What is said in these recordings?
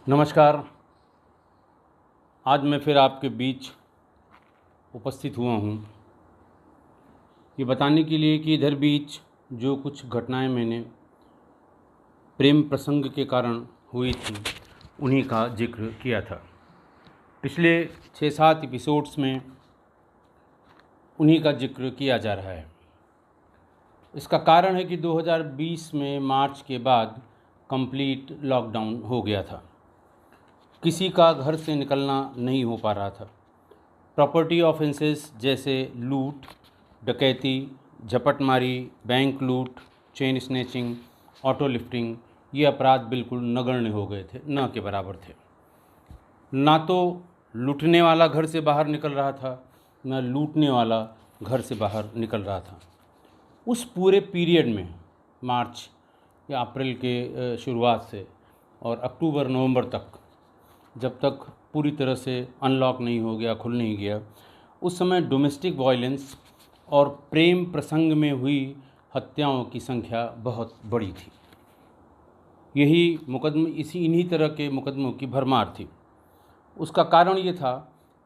नमस्कार। आज मैं फिर आपके बीच उपस्थित हुआ हूँ ये बताने के लिए कि इधर बीच जो कुछ घटनाएं मैंने प्रेम प्रसंग के कारण हुई थी उन्हीं का जिक्र किया था। पिछले 6-7 एपिसोड्स में उन्हीं का जिक्र किया जा रहा है। इसका कारण है कि 2020 में मार्च के बाद कंप्लीट लॉकडाउन हो गया था। किसी का घर से निकलना नहीं हो पा रहा था। प्रॉपर्टी ऑफेंसेस जैसे लूट, डकैती, झपटमारी, बैंक लूट, चेन स्नैचिंग, ऑटो लिफ्टिंग, ये अपराध बिल्कुल नगण्य हो गए थे, न के बराबर थे। ना तो लूटने वाला घर से बाहर निकल रहा था, न लूटने वाला घर से बाहर निकल रहा था। उस पूरे पीरियड में मार्च या अप्रैल के शुरुआत से और अक्टूबर नवंबर तक, जब तक पूरी तरह से अनलॉक नहीं हो गया, खुल नहीं गया, उस समय डोमेस्टिक वायलेंस और प्रेम प्रसंग में हुई हत्याओं की संख्या बहुत बड़ी थी। यही मुकदमे इन्हीं तरह के मुकदमों की भरमार थी। उसका कारण ये था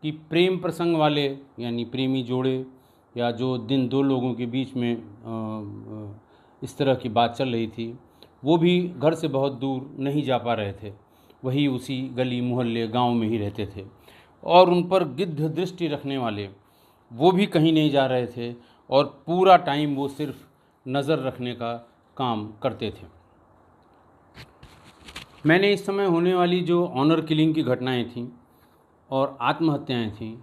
कि प्रेम प्रसंग वाले यानी प्रेमी जोड़े या जो दिन दो लोगों के बीच में इस तरह की बात चल रही थी, वो भी घर से बहुत दूर नहीं जा पा रहे थे। वही उसी गली मोहल्ले गांव में ही रहते थे और उन पर गिद्ध दृष्टि रखने वाले वो भी कहीं नहीं जा रहे थे और पूरा टाइम वो सिर्फ नज़र रखने का काम करते थे। मैंने इस समय होने वाली जो ऑनर किलिंग की घटनाएं थीं और आत्महत्याएं थीं,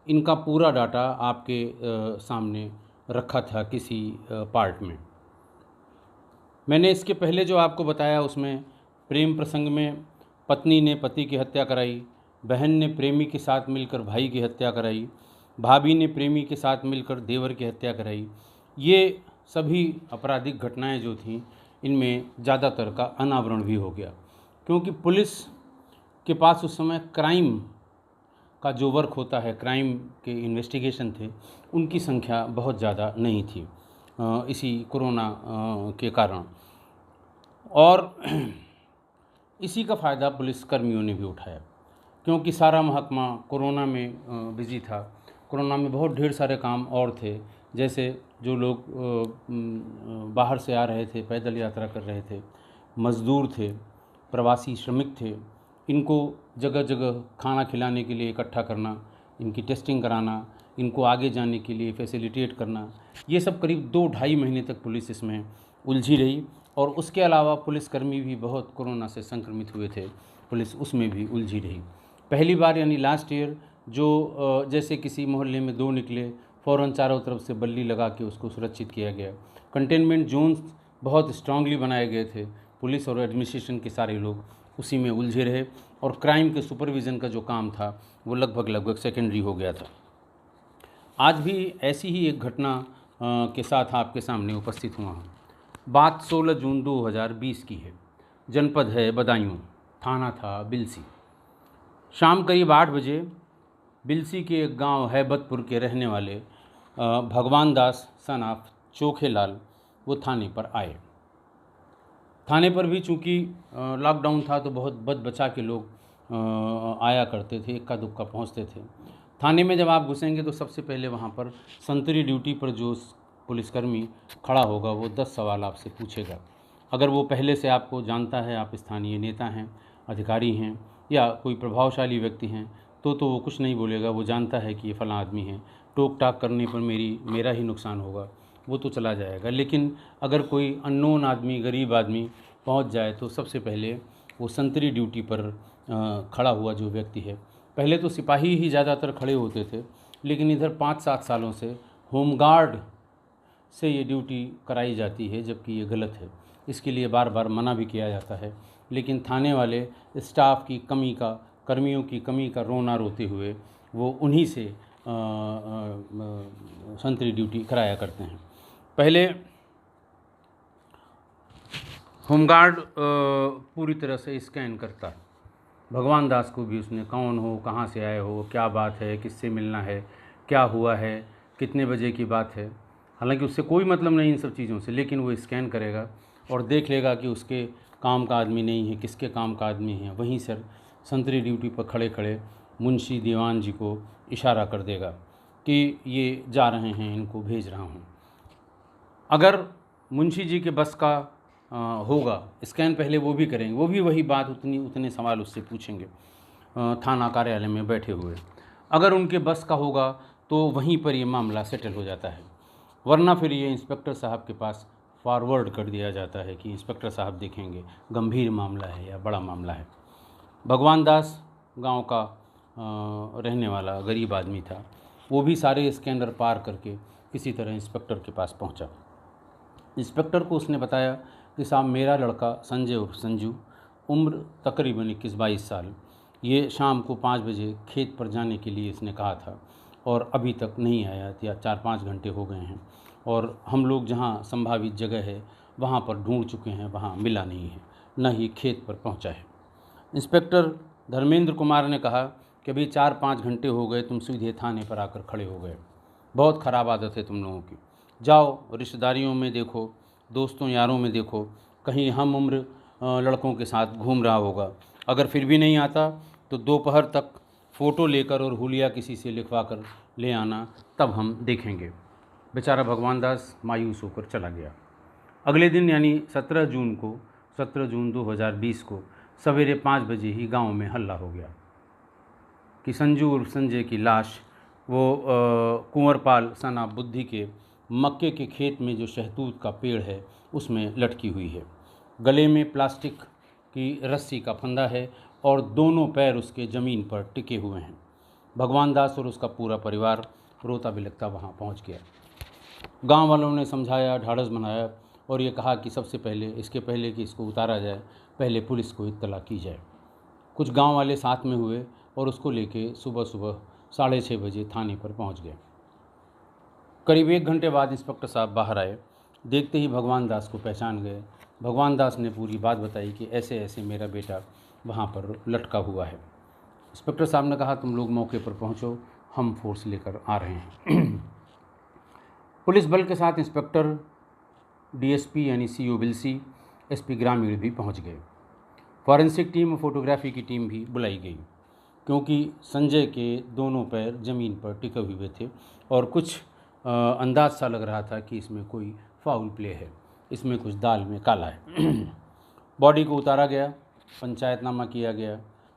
इनका पूरा डाटा आपके सामने रखा था किसी पार्ट में। मैंने इसके पहले जो आपको बताया उसमें प्रेम प्रसंग में पत्नी ने पति की हत्या कराई, बहन ने प्रेमी के साथ मिलकर भाई की हत्या कराई, भाभी ने प्रेमी के साथ मिलकर देवर की हत्या कराई। ये सभी आपराधिक घटनाएं जो थीं, इनमें ज़्यादातर का अनावरण भी हो गया, क्योंकि पुलिस के पास उस समय क्राइम का जो वर्क होता है, क्राइम के इन्वेस्टिगेशन थे, उनकी संख्या बहुत ज़्यादा नहीं थी इसी कोरोना के कारण। और इसी का फ़ायदा पुलिस कर्मियों ने भी उठाया, क्योंकि सारा महकमा कोरोना में बिज़ी था। कोरोना में बहुत ढेर सारे काम और थे, जैसे जो लोग बाहर से आ रहे थे, पैदल यात्रा कर रहे थे, मज़दूर थे, प्रवासी श्रमिक थे, इनको जगह जगह खाना खिलाने के लिए इकट्ठा करना, इनकी टेस्टिंग कराना, इनको आगे जाने के लिए फैसिलिटेट करना, ये सब करीब 2-2.5 महीने तक पुलिस इसमें उलझी रही। और उसके अलावा पुलिसकर्मी भी बहुत कोरोना से संक्रमित हुए थे, पुलिस उसमें भी उलझी रही। पहली बार यानी लास्ट ईयर जो जैसे किसी मोहल्ले में 2 निकले, फ़ौरन चारों तरफ से बल्ली लगा के उसको सुरक्षित किया गया। कंटेनमेंट जोन्स बहुत स्ट्रांगली बनाए गए थे। पुलिस और एडमिनिस्ट्रेशन के सारे लोग उसी में उलझे रहे और क्राइम के सुपरविज़न का जो काम था वो लगभग सेकेंडरी हो गया था। आज भी ऐसी ही एक घटना के साथ आपके सामने उपस्थित हुआ हूँ। बात 16 जून 2020 की है। जनपद है बदायूं, थाना था बिलसी। शाम करीब 8 बजे बिलसी के एक गांव हैबतपुर के रहने वाले भगवान दास सन ऑफ चोखेलाल वो थाने पर आए। थाने पर भी चूँकि लॉकडाउन था तो बहुत बच बचा के लोग आया करते थे, इक्का दुक्का पहुँचते थे। थाने में जब आप घुसेंगे तो सबसे पहले वहाँ पर संतरी ड्यूटी पर जो पुलिसकर्मी खड़ा होगा वो 10 सवाल आपसे पूछेगा। अगर वो पहले से आपको जानता है, आप स्थानीय नेता हैं, अधिकारी हैं या कोई प्रभावशाली व्यक्ति हैं, तो वो कुछ नहीं बोलेगा। वो जानता है कि ये फलां आदमी है, टोक टाक करने पर मेरा ही नुकसान होगा, वो तो चला जाएगा। लेकिन अगर कोई अननोन आदमी, गरीब आदमी पहुंच जाए तो सबसे पहले वो संतरी ड्यूटी पर खड़ा हुआ जो व्यक्ति है, पहले तो सिपाही ही ज़्यादातर खड़े होते थे, लेकिन इधर 5-7 सालों से होमगार्ड से ये ड्यूटी कराई जाती है, जबकि ये गलत है। इसके लिए बार बार मना भी किया जाता है, लेकिन थाने वाले स्टाफ की कमी का, कर्मियों की कमी का रोना रोते हुए वो उन्हीं से संतरी ड्यूटी कराया करते हैं। पहले होमगार्ड पूरी तरह से स्कैन करता, भगवान दास को भी उसने कौन हो, कहाँ से आए हो, क्या बात है, किससे मिलना है, क्या हुआ है, कितने बजे की बात है। हालांकि उससे कोई मतलब नहीं इन सब चीज़ों से, लेकिन वो स्कैन करेगा और देख लेगा कि उसके काम का आदमी नहीं है, किसके काम का आदमी है। वहीं सर संतरी ड्यूटी पर खड़े खड़े मुंशी दीवान जी को इशारा कर देगा कि ये जा रहे हैं, इनको भेज रहा हूँ। अगर मुंशी जी के बस का होगा स्कैन, पहले वो भी करेंगे, वो भी वही बात उतने सवाल उससे पूछेंगे थाना कार्यालय में बैठे हुए। अगर उनके बस का होगा तो वहीं पर ये मामला सेटल हो जाता है, वरना फिर ये इंस्पेक्टर साहब के पास फॉरवर्ड कर दिया जाता है कि इंस्पेक्टर साहब देखेंगे गंभीर मामला है या बड़ा मामला है। भगवान दास गांव का रहने वाला गरीब आदमी था, वो भी सारे स्कैनर पार करके किसी तरह इंस्पेक्टर के पास पहुंचा। इंस्पेक्टर को उसने बताया कि साहब मेरा लड़का संजय उर्फ संजू, उम्र तकरीबन 21-22 साल, ये शाम को 5 बजे खेत पर जाने के लिए इसने कहा था और अभी तक नहीं आया, या 4-5 घंटे हो गए हैं, और हम लोग जहाँ संभावित जगह है वहाँ पर ढूंढ चुके हैं, वहाँ मिला नहीं है, न ही खेत पर पहुँचा है। इंस्पेक्टर धर्मेंद्र कुमार ने कहा कि अभी 4-5 घंटे हो गए, तुम सीधे थाने पर आकर खड़े हो गए, बहुत ख़राब आदत है तुम लोगों की। जाओ रिश्तेदारियों में देखो, दोस्तों यारों में देखो, कहीं हम उम्र लड़कों के साथ घूम रहा होगा। अगर फिर भी नहीं आता तो दोपहर तक फ़ोटो लेकर और हुलिया किसी से लिखवा कर ले आना, तब हम देखेंगे। बेचारा भगवान दास मायूस होकर चला गया। अगले दिन यानी 17 जून 2020 को सवेरे 5 बजे ही गांव में हल्ला हो गया कि संजू उर्फ संजय की लाश वो कुंवरपाल सना बुद्धि के मक्के के खेत में जो शहतूत का पेड़ है उसमें लटकी हुई है। गले में प्लास्टिक की रस्सी का फंदा है और दोनों पैर उसके ज़मीन पर टिके हुए हैं। भगवान दास और उसका पूरा परिवार रोता बिलखता वहाँ पहुँच गया। गांव वालों ने समझाया, ढाढ़स बनाया और ये कहा कि सबसे पहले, इसके पहले कि इसको उतारा जाए, पहले पुलिस को इत्तला की जाए। कुछ गांव वाले साथ में हुए और उसको लेके सुबह 6:30 बजे थाने पर पहुंच गए। करीब 1 घंटे बाद इंस्पेक्टर साहब बाहर आए, देखते ही भगवान दास को पहचान गए। भगवान दास ने पूरी बात बताई कि ऐसे ऐसे मेरा बेटा वहाँ पर लटका हुआ है। इंस्पेक्टर साहब ने कहा तुम लोग मौके पर पहुँचो, हम फोर्स लेकर आ रहे हैं। पुलिस बल के साथ इंस्पेक्टर, डीएसपी यानी सीओ बिलसी, एसपी ग्रामीण भी पहुंच गए। फॉरेंसिक टीम और फोटोग्राफी की टीम भी बुलाई गई, क्योंकि संजय के दोनों पैर ज़मीन पर टिके हुए थे और कुछ अंदाज सा लग रहा था कि इसमें कोई फाउल प्ले है, इसमें कुछ दाल में काला है। बॉडी को उतारा गया, पंचायतनामा किया गया,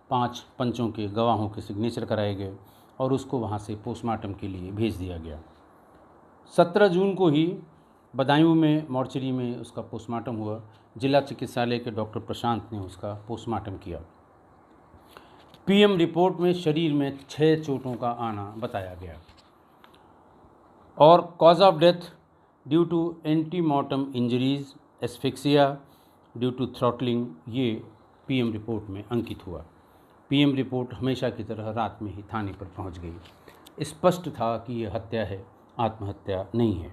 5 पंचों के गवाहों के सिग्नेचर कराए गए और उसको वहाँ से पोस्टमार्टम के लिए भेज दिया गया। 17 जून को ही बदायूं में मॉर्चरी में उसका पोस्टमार्टम हुआ। जिला चिकित्सालय के डॉक्टर प्रशांत ने उसका पोस्टमार्टम किया। पीएम रिपोर्ट में शरीर में 6 चोटों का आना बताया गया और cause of death due to antemortem injuries, asphyxia due to throttling, ये पीएम रिपोर्ट में अंकित हुआ। पीएम रिपोर्ट हमेशा की तरह रात में ही थाने पर पहुंच गई। स्पष्ट था कि यह हत्या है, आत्महत्या नहीं है।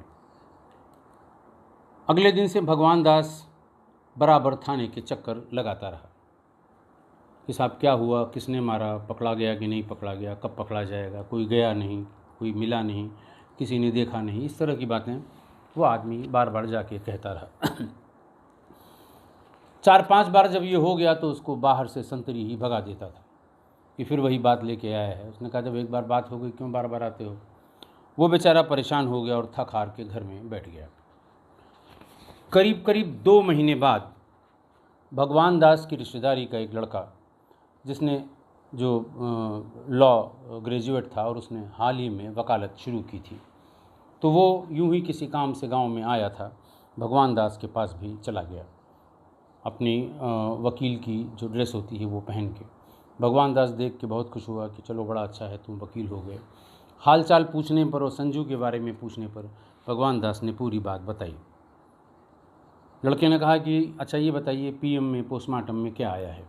अगले दिन से भगवान दास बराबर थाने के चक्कर लगाता रहा कि साहब क्या हुआ, किसने मारा, पकड़ा गया कि नहीं पकड़ा गया, कब पकड़ा जाएगा, कोई गया नहीं, कोई मिला नहीं, किसी ने देखा नहीं, इस तरह की बातें वो आदमी बार बार जाके कहता रहा। 4-5 बार जब ये हो गया तो उसको बाहर से संतरी ही भगा देता था कि फिर वही बात लेके आया है। उसने कहा जब एक बार बात हो गई क्यों बार बार आते हो। वो बेचारा परेशान हो गया और थक हार के घर में बैठ गया। करीब 2 महीने बाद भगवान दास की रिश्तेदारी का एक लड़का, जिसने जो लॉ ग्रेजुएट था और उसने हाल ही में वकालत शुरू की थी, तो वो यूं ही किसी काम से गांव में आया था, भगवान दास के पास भी चला गया अपनी वकील की जो ड्रेस होती है वो पहन के। भगवान दास देख के बहुत खुश हुआ कि चलो बड़ा अच्छा है, तुम वकील हो गए। हाल चाल पूछने पर और संजू के बारे में पूछने पर भगवान दास ने पूरी बात बताई। लड़के ने कहा कि अच्छा ये बताइए पीएम में पोस्टमार्टम में क्या आया है।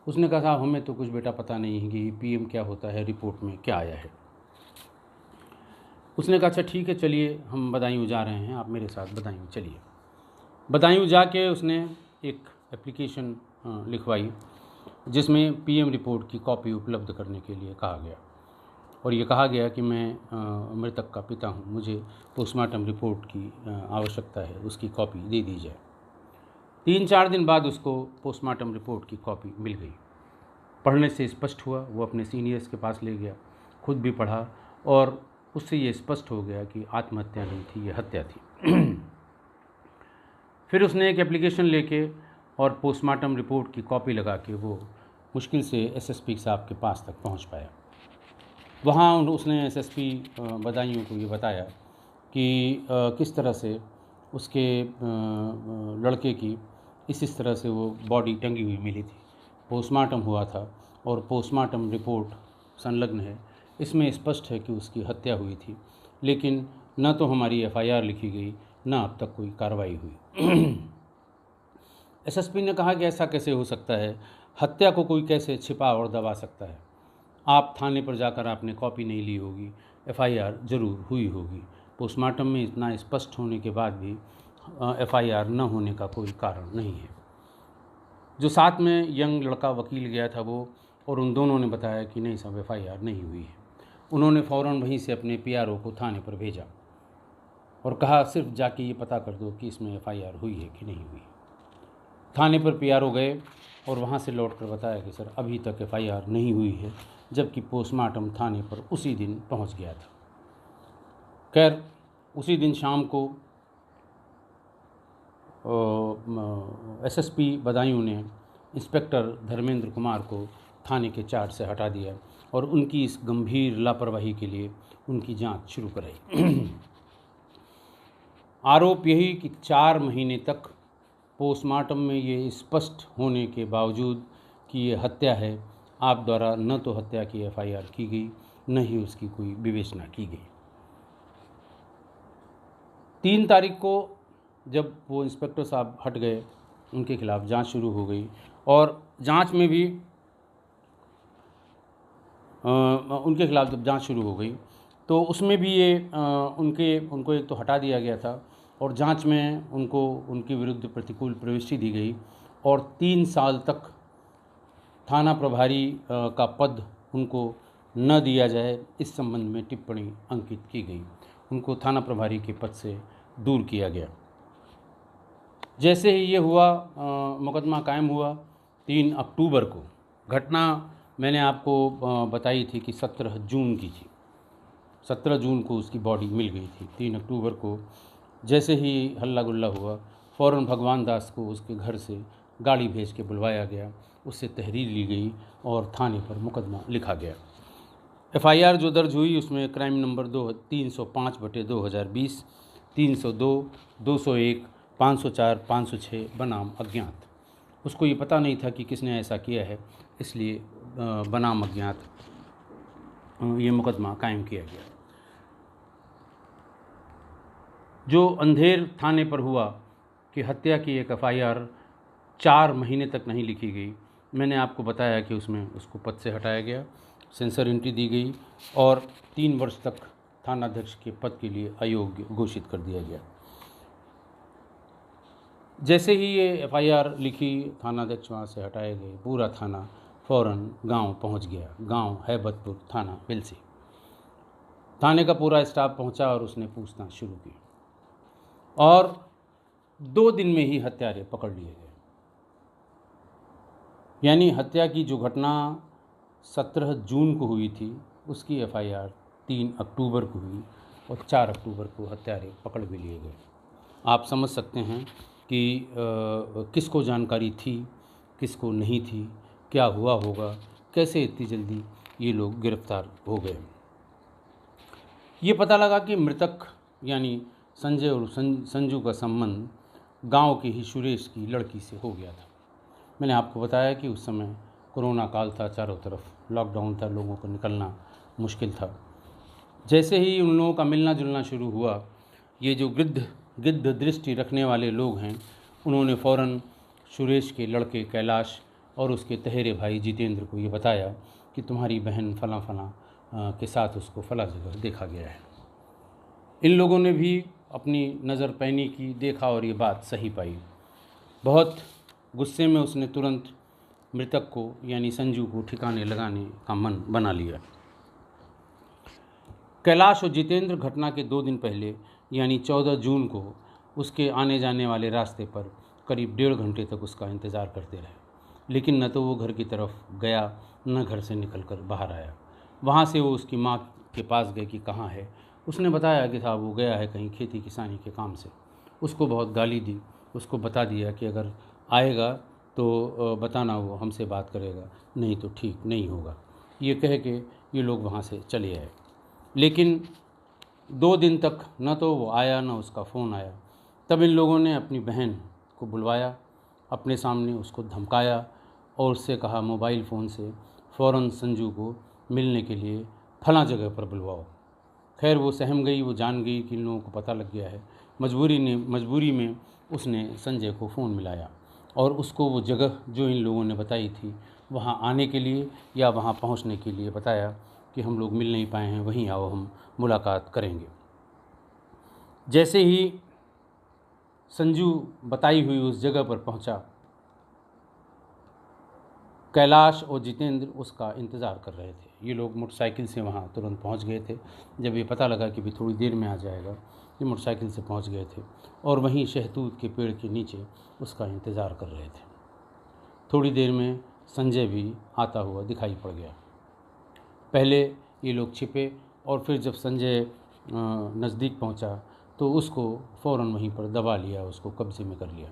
उसने कहा साहब हमें तो कुछ बेटा पता नहीं है कि पीएम क्या होता है, रिपोर्ट में क्या आया है। उसने कहा अच्छा ठीक है, चलिए हम बदायूं जा रहे हैं, आप मेरे साथ बदायूं चलिए। बदायूं जाके उसने एक एप्लीकेशन लिखवाई जिसमें पीएम रिपोर्ट की कॉपी उपलब्ध करने के लिए कहा गया और ये कहा गया कि मैं मृतक का पिता हूँ, मुझे पोस्टमार्टम रिपोर्ट की आवश्यकता है, उसकी कॉपी दे दी जाए। 3-4 दिन बाद उसको पोस्टमार्टम रिपोर्ट की कॉपी मिल गई। पढ़ने से स्पष्ट हुआ, वो अपने सीनियर्स के पास ले गया, खुद भी पढ़ा और उससे ये स्पष्ट हो गया कि आत्महत्या नहीं थी, ये हत्या थी। फिर उसने एक एप्लीकेशन लेके और पोस्टमार्टम रिपोर्ट की कॉपी लगा के वो मुश्किल से एसएसपी साहब के पास तक पहुंच पाया। वहाँ उसने एसएसपी बदायूं को ये बताया कि किस तरह से उसके लड़के की इस तरह से वो बॉडी टंगी हुई मिली थी, पोस्टमार्टम हुआ था और पोस्टमार्टम रिपोर्ट संलग्न है, इसमें स्पष्ट है कि उसकी हत्या हुई थी, लेकिन न तो हमारी एफआईआर लिखी गई, न अब तक कोई कार्रवाई हुई। एसएसपी ने कहा कि ऐसा कैसे हो सकता है, हत्या को कोई कैसे छिपा और दबा सकता है, आप थाने पर जाकर आपने कॉपी नहीं ली होगी, एफआईआर ज़रूर हुई होगी, पोस्टमार्टम में इतना स्पष्ट होने के बाद भी एफआईआर न होने का कोई कारण नहीं है। जो साथ में यंग लड़का वकील गया था वो, और उन दोनों ने बताया कि नहीं साहब एफआईआर नहीं हुई है। उन्होंने फ़ौरन वहीं से अपने पीआरओ को थाने पर भेजा और कहा सिर्फ जाके ये पता कर दो कि इसमें एफआईआर हुई है कि नहीं हुई। थाने पर पीआरओ गए और वहाँ से लौटकर बताया कि सर अभी तक एफआईआर नहीं हुई है, जबकि पोस्टमार्टम थाने पर उसी दिन पहुँच गया था। खैर उसी दिन शाम को एसएसपी बदायूं ने इंस्पेक्टर धर्मेंद्र कुमार को थाने के चार्ज से हटा दिया और उनकी इस गंभीर लापरवाही के लिए उनकी जांच शुरू कराई। आरोप यही कि 4 महीने तक पोस्टमार्टम में ये स्पष्ट होने के बावजूद कि ये हत्या है, आप द्वारा न तो हत्या की एफआईआर की गई, न ही उसकी कोई विवेचना की गई। 3 तारीख को जब वो इंस्पेक्टर साहब हट गए, उनके खिलाफ़ जांच शुरू हो गई और जांच में भी उनके खिलाफ़ जब जांच शुरू हो गई तो उसमें भी ये उनको एक तो हटा दिया गया था और जांच में उनको उनके विरुद्ध प्रतिकूल प्रविष्टि दी गई और 3 साल तक थाना प्रभारी का पद उनको न दिया जाए, इस संबंध में टिप्पणी अंकित की गई। उनको थाना प्रभारी के पद से दूर किया गया। जैसे ही ये हुआ, मुकदमा कायम हुआ 3 अक्टूबर को। घटना मैंने आपको बताई थी कि 17 जून की थी। 17 जून को उसकी बॉडी मिल गई थी। 3 अक्टूबर को जैसे ही हल्ला गुल्ला हुआ, फ़ौरन भगवान दास को उसके घर से गाड़ी भेज के बुलवाया गया, उससे तहरीर ली गई और थाने पर मुकदमा लिखा गया। एफआईआर जो दर्ज हुई उसमें क्राइम नंबर 305/2020, 302, 201, 504, 506 बनाम अज्ञात। उसको ये पता नहीं था कि किसने ऐसा किया है, इसलिए बनाम अज्ञात ये मुकदमा कायम किया गया। जो अंधेर थाने पर हुआ कि हत्या की एक एफआईआर 4 महीने तक नहीं लिखी गई, मैंने आपको बताया कि उसमें उसको पद से हटाया गया, सेंसर एंट्री दी गई और 3 वर्ष तक थानाध्यक्ष के पद के लिए अयोग्य घोषित कर दिया गया। जैसे ही ये एफआईआर लिखी, थानाध्यक्ष वहाँ से हटाए गए, पूरा थाना फ़ौरन गांव पहुँच गया। गांव हैबतपुर, थाना बिलसी। थाने का पूरा स्टाफ पहुँचा और उसने पूछताछ शुरू की और 2 दिन में ही हत्यारे पकड़ लिए गए। यानी हत्या की जो घटना 17 जून को हुई थी, उसकी एफआईआर 3 अक्टूबर को हुई और 4 अक्टूबर को हत्यारे पकड़ भी लिए गए। आप समझ सकते हैं कि किसको जानकारी थी, किसको नहीं थी, क्या हुआ होगा, कैसे इतनी जल्दी ये लोग गिरफ्तार हो गए। ये पता लगा कि मृतक यानी संजय और संजू का संबंध गांव के ही सुरेश की लड़की से हो गया था। मैंने आपको बताया कि उस समय कोरोना काल था, चारों तरफ लॉकडाउन था, लोगों को निकलना मुश्किल था। जैसे ही उन लोगों का मिलना जुलना शुरू हुआ, ये जो गिद्ध दृष्टि रखने वाले लोग हैं, उन्होंने फ़ौरन सुरेश के लड़के कैलाश और उसके तहेरे भाई जितेंद्र को ये बताया कि तुम्हारी बहन फलां के साथ उसको फला जगह देखा गया है। इन लोगों ने भी अपनी नज़र पैनी की, देखा और ये बात सही पाई। बहुत गुस्से में उसने तुरंत मृतक को यानी संजू को ठिकाने लगाने का मन बना लिया। कैलाश और जितेंद्र घटना के 2 दिन पहले यानी 14 जून को उसके आने जाने वाले रास्ते पर करीब 1.5 घंटे तक उसका इंतज़ार करते रहे, लेकिन न तो वो घर की तरफ गया, न घर से निकलकर बाहर आया। वहाँ से वो उसकी माँ के पास गए कि कहाँ है। उसने बताया कि साहब वो गया है कहीं खेती किसानी के काम से। उसको बहुत गाली दी, उसको बता दिया कि अगर आएगा तो बताना, वो हमसे बात करेगा, नहीं तो ठीक नहीं होगा। ये कह के ये लोग वहाँ से चले आए। लेकिन 2 दिन तक न तो वो आया न उसका फ़ोन आया। तब इन लोगों ने अपनी बहन को बुलवाया, अपने सामने उसको धमकाया और उससे कहा मोबाइल फ़ोन से फ़ौरन संजू को मिलने के लिए फलां जगह पर बुलवाओ। खैर वो सहम गई, वो जान गई कि इन लोगों को पता लग गया है। मजबूरी में उसने संजय को फ़ोन मिलाया और उसको वो जगह जो इन लोगों ने बताई थी वहाँ आने के लिए या वहाँ पहुँचने के लिए बताया कि हम लोग मिल नहीं पाए हैं, वहीं आओ, हम मुलाकात करेंगे। जैसे ही संजू बताई हुई उस जगह पर पहुंचा, कैलाश और जितेंद्र उसका इंतज़ार कर रहे थे। ये लोग मोटरसाइकिल से वहाँ तुरंत पहुँच गए थे। जब ये पता लगा कि भी थोड़ी देर में आ जाएगा, ये मोटरसाइकिल से पहुँच गए थे और वहीं शहतूत के पेड़ के नीचे उसका इंतज़ार कर रहे थे। थोड़ी देर में संजय भी आता हुआ दिखाई पड़ गया। पहले ये लोग छिपे और फिर जब संजय नज़दीक पहुँचा तो उसको फ़ौरन वहीं पर दबा लिया, उसको कब्ज़े में कर लिया।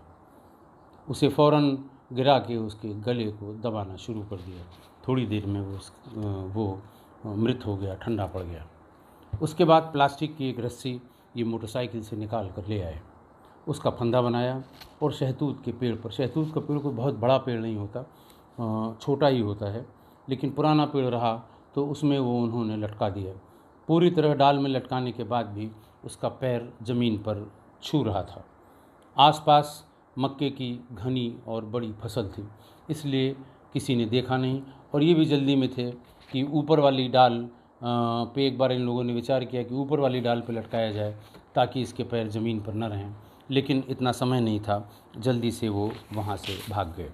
उसे फ़ौरन गिरा के उसके गले को दबाना शुरू कर दिया। थोड़ी देर में वो मृत हो गया, ठंडा पड़ गया। उसके बाद प्लास्टिक की एक रस्सी ये मोटरसाइकिल से निकाल कर ले आए, उसका फंदा बनाया और शहतूत के पेड़ पर, शहतूत का पेड़ कोई बहुत बड़ा पेड़ नहीं होता, छोटा ही होता है, लेकिन पुराना पेड़ रहा तो उसमें वो उन्होंने लटका दिया। पूरी तरह डाल में लटकाने के बाद भी उसका पैर ज़मीन पर छू रहा था। आसपास मक्के की घनी और बड़ी फसल थी, इसलिए किसी ने देखा नहीं और ये भी जल्दी में थे कि ऊपर वाली डाल पे एक बार इन लोगों ने विचार किया कि ऊपर वाली डाल पे लटकाया जाए ताकि इसके पैर ज़मीन पर न रहें, लेकिन इतना समय नहीं था, जल्दी से वो वहाँ से भाग गए।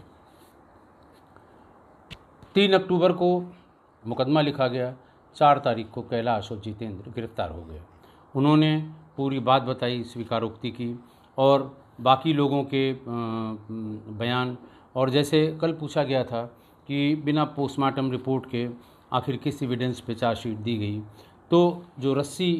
3 अक्टूबर को मुकदमा लिखा गया। 4 तारीख को कैलाश और जितेंद्र गिरफ्तार हो गए। उन्होंने पूरी बात बताई, स्वीकारोक्ति की और बाकी लोगों के बयान। और जैसे कल पूछा गया था कि बिना पोस्टमार्टम रिपोर्ट के आखिर किस एविडेंस पे चार्जशीट दी गई, तो जो रस्सी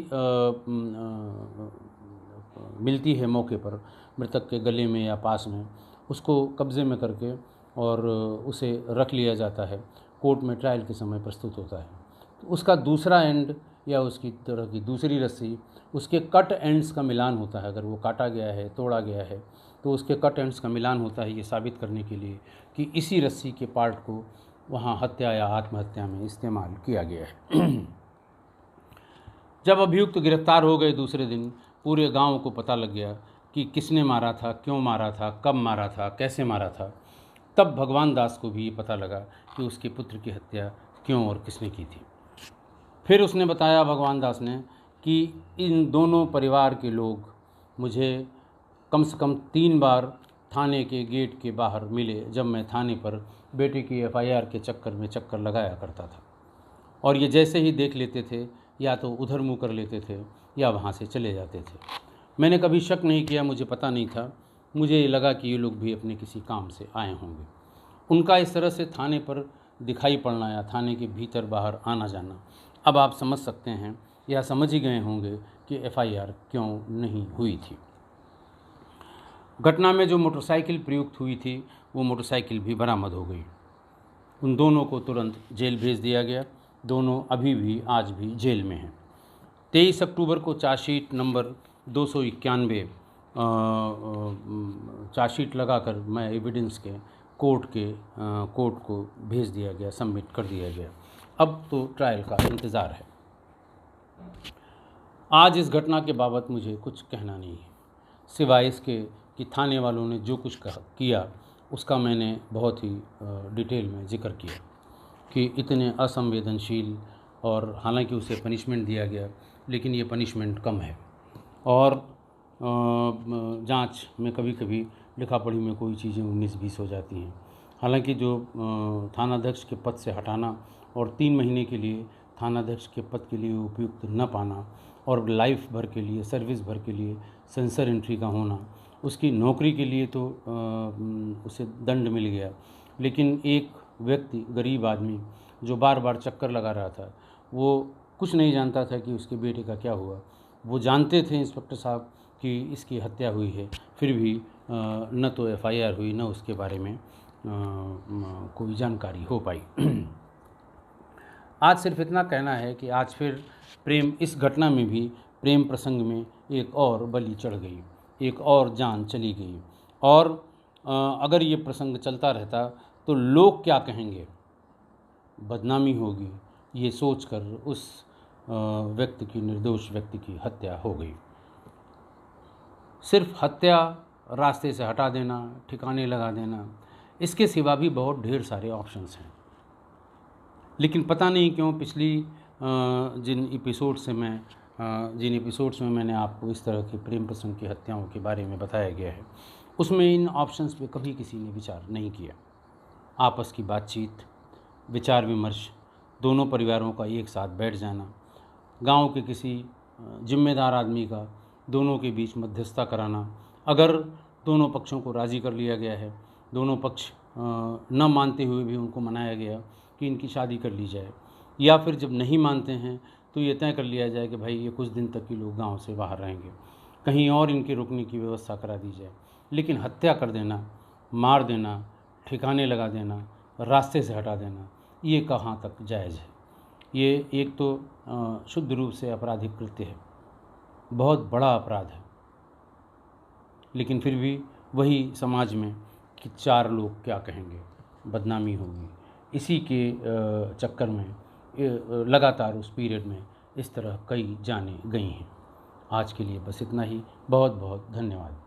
मिलती है मौके पर मृतक के गले में या पास में, उसको कब्ज़े में करके और उसे रख लिया जाता है, कोर्ट में ट्रायल के समय प्रस्तुत होता है। तो उसका दूसरा एंड या उसकी तरह की दूसरी रस्सी, उसके कट एंड्स का मिलान होता है। अगर वो काटा गया है, तोड़ा गया है, तो उसके कट एंड्स का मिलान होता है, ये साबित करने के लिए कि इसी रस्सी के पार्ट को वहाँ हत्या या आत्महत्या में इस्तेमाल किया गया है। जब अभियुक्त गिरफ्तार हो गए दूसरे दिन पूरे गांव को पता लग गया कि किसने मारा था, क्यों मारा था, कब मारा था, कैसे मारा था। तब भगवान दास को भी ये पता लगा कि उसके पुत्र की हत्या क्यों और किसने की थी। फिर उसने बताया, भगवान दास ने, कि इन दोनों परिवार के लोग मुझे कम से कम 3 बार थाने के गेट के बाहर मिले जब मैं थाने पर बेटे की FIR के चक्कर में चक्कर लगाया करता था, और ये जैसे ही देख लेते थे या तो उधर मुँह कर लेते थे या वहाँ से चले जाते थे। मैंने कभी शक नहीं किया, मुझे पता नहीं था, मुझे ये लगा कि ये लोग भी अपने किसी काम से आए होंगे। उनका इस तरह से थाने पर दिखाई पड़ना या थाने के भीतर बाहर आना जाना, अब आप समझ सकते हैं या समझ ही गए होंगे कि FIR क्यों नहीं हुई थी। घटना में जो मोटरसाइकिल प्रयुक्त हुई थी वो मोटरसाइकिल भी बरामद हो गई। उन दोनों को तुरंत जेल भेज दिया गया। दोनों अभी भी आज भी जेल में हैं। 23 अक्टूबर को चार्जशीट नंबर 291 चार्जशीट लगाकर मैं एविडेंस के कोर्ट को भेज दिया गया, सबमिट कर दिया गया। अब तो ट्रायल का इंतज़ार है। आज इस घटना के बाबत मुझे कुछ कहना नहीं है, सिवाय इसके कि थाने वालों ने जो कुछ किया उसका मैंने बहुत ही डिटेल में जिक्र किया कि इतने असंवेदनशील, और हालांकि उसे पनिशमेंट दिया गया लेकिन ये पनिशमेंट कम है। और जांच में कभी कभी लिखा पढ़ी में कोई चीज़ें 19-20 हो जाती हैं। हालांकि जो थानाध्यक्ष के पद से हटाना और 3 महीने के लिए थानाध्यक्ष के पद के लिए उपयुक्त न पाना और लाइफ भर के लिए, सर्विस भर के लिए सेंसर एंट्री का होना, उसकी नौकरी के लिए तो उसे दंड मिल गया, लेकिन एक व्यक्ति, गरीब आदमी, जो बार बार चक्कर लगा रहा था, वो कुछ नहीं जानता था कि उसके बेटे का क्या हुआ। वो जानते थे इंस्पेक्टर साहब कि इसकी हत्या हुई है, फिर भी न तो एफआईआर हुई, न उसके बारे में कोई जानकारी हो पाई। आज सिर्फ इतना कहना है कि आज फिर प्रेम, इस घटना में भी प्रेम प्रसंग में एक और बलि चढ़ गई, एक और जान चली गई। और अगर ये प्रसंग चलता रहता तो लोग क्या कहेंगे, बदनामी होगी, ये सोचकर उस व्यक्ति की, निर्दोष व्यक्ति की हत्या हो गई। सिर्फ हत्या, रास्ते से हटा देना, ठिकाने लगा देना, इसके सिवा भी बहुत ढेर सारे ऑप्शंस हैं। लेकिन पता नहीं क्यों पिछली जिन एपिसोड्स में मैंने आपको इस तरह के प्रेम प्रसंग की हत्याओं के बारे में बताया गया है, उसमें इन ऑप्शंस पे कभी किसी ने विचार नहीं किया। आपस की बातचीत, विचार विमर्श, दोनों परिवारों का एक साथ बैठ जाना, गांव के किसी जिम्मेदार आदमी का दोनों के बीच मध्यस्थता कराना, अगर दोनों पक्षों को राज़ी कर लिया गया है, दोनों पक्ष न मानते हुए भी उनको मनाया गया कि इनकी शादी कर ली जाए, या फिर जब नहीं मानते हैं तो ये तय कर लिया जाए कि भाई ये कुछ दिन तक ही लोग गांव से बाहर रहेंगे, कहीं और इनके रुकने की व्यवस्था करा दी जाए। लेकिन हत्या कर देना, मार देना, ठिकाने लगा देना, रास्ते से हटा देना, ये कहाँ तक जायज़ है? ये एक तो शुद्ध रूप से आपराधिक कृत्य है, बहुत बड़ा अपराध है। लेकिन फिर भी वही समाज में कि 4 लोग क्या कहेंगे, बदनामी होगी, इसी के चक्कर में लगातार उस पीरियड में इस तरह कई जानें गई हैं। आज के लिए बस इतना ही। बहुत बहुत धन्यवाद।